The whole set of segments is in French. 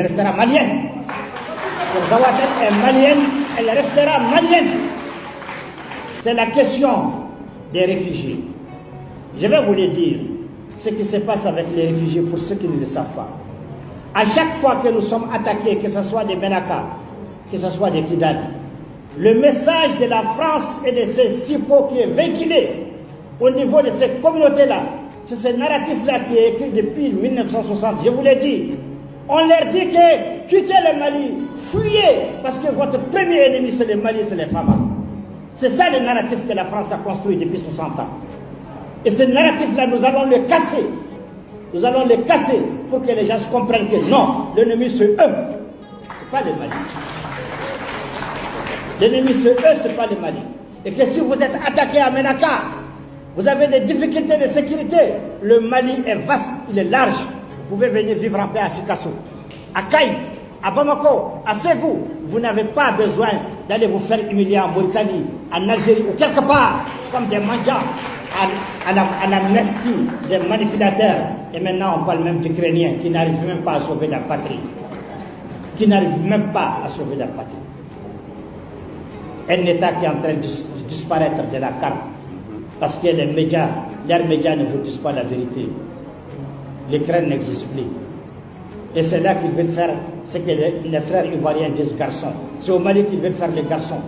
Elle restera malienne. Zaouaten est malienne, elle restera malienne. C'est la question des réfugiés. Je vais vous le dire, ce qui se passe avec les réfugiés pour ceux qui ne le savent pas. À chaque fois que nous sommes attaqués, que ce soit des Menaka, que ce soit des Kidal, le message de la France et de ses SIPO qui est véhiculé au niveau de ces communautés-là, c'est ce narratif-là qui est écrit depuis 1960. Je vous l'ai dit. On leur dit que quittez le Mali, fuyez, parce que votre premier ennemi c'est le Mali, c'est les femmes. C'est ça le narratif que la France a construit depuis 60 ans. Et ce narratif-là, nous allons le casser. Nous allons le casser pour que les gens comprennent que non, l'ennemi c'est eux, c'est pas le Mali. L'ennemi c'est eux, c'est pas le Mali. Et que si vous êtes attaqué à Menaka, vous avez des difficultés de sécurité, le Mali est vaste, il est large. Vous pouvez venir vivre en paix à Sikasso, à Kaï, à Bamako, à Ségou. Vous n'avez pas besoin d'aller vous faire humilier en Mauritanie, en Algérie ou quelque part, comme des mendiants, à la merci des manipulateurs. Et maintenant, on parle même d'Ukrainiens qui n'arrivent même pas à sauver la patrie. Qui n'arrivent même pas à sauver la patrie. Un État qui est en train de disparaître de la carte. Parce que les médias, leurs médias ne vous disent pas la vérité. L'Ukraine n'existe plus. Et c'est là qu'ils veulent faire ce que les frères ivoiriens disent garçons. C'est au Mali qu'ils veulent faire les garçons.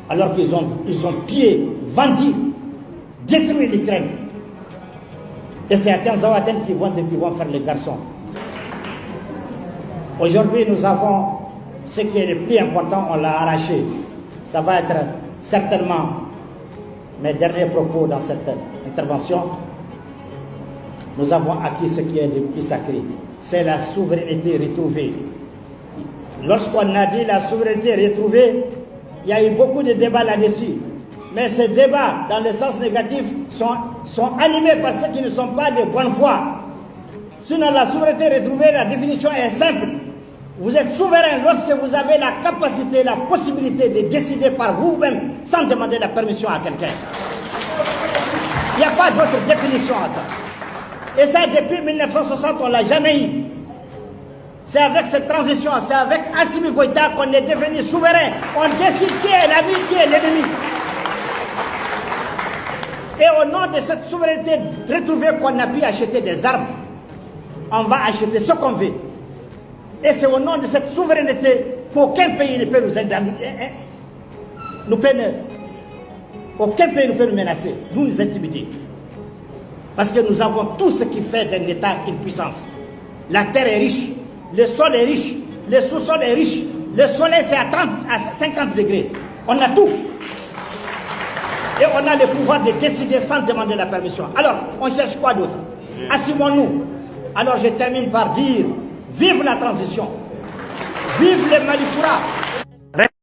Alors qu'ils ont pillé, vendu, détruit l'Ukraine. Et c'est à Tanzawaten qui vont faire les garçons. Aujourd'hui, nous avons ce qui est le plus important, on l'a arraché. Ça va être certainement mes derniers propos dans cette intervention. Nous avons acquis ce qui est le plus sacré. C'est la souveraineté retrouvée. Lorsqu'on a dit la souveraineté retrouvée, il y a eu beaucoup de débats là-dessus. Mais ces débats, dans le sens négatif, sont animés par ceux qui ne sont pas de bonne foi. Sinon, la souveraineté retrouvée, la définition est simple. Vous êtes souverain lorsque vous avez la capacité, la possibilité de décider par vous-même sans demander la permission à quelqu'un. Il n'y a pas d'autre définition à ça. Et ça, depuis 1960, on ne l'a jamais eu. C'est avec cette transition, c'est avec Assimi Goïta qu'on est devenu souverain. On décide qui est l'ami, qui est l'ennemi. Et au nom de cette souveraineté retrouvée qu'on a pu acheter des armes, on va acheter ce qu'on veut. Et c'est au nom de cette souveraineté qu'aucun pays ne peut nous indemniser. Aucun pays ne peut nous menacer, nous intimider. Parce que nous avons tout ce qui fait d'un État une puissance. La terre est riche, le sol est riche, le sous-sol est riche, le soleil c'est à 50 degrés. On a tout. Et on a le pouvoir de décider sans demander la permission. Alors, on cherche quoi d'autre? Assumons-nous. Alors je termine par dire, vive la transition, vive le Malikoura.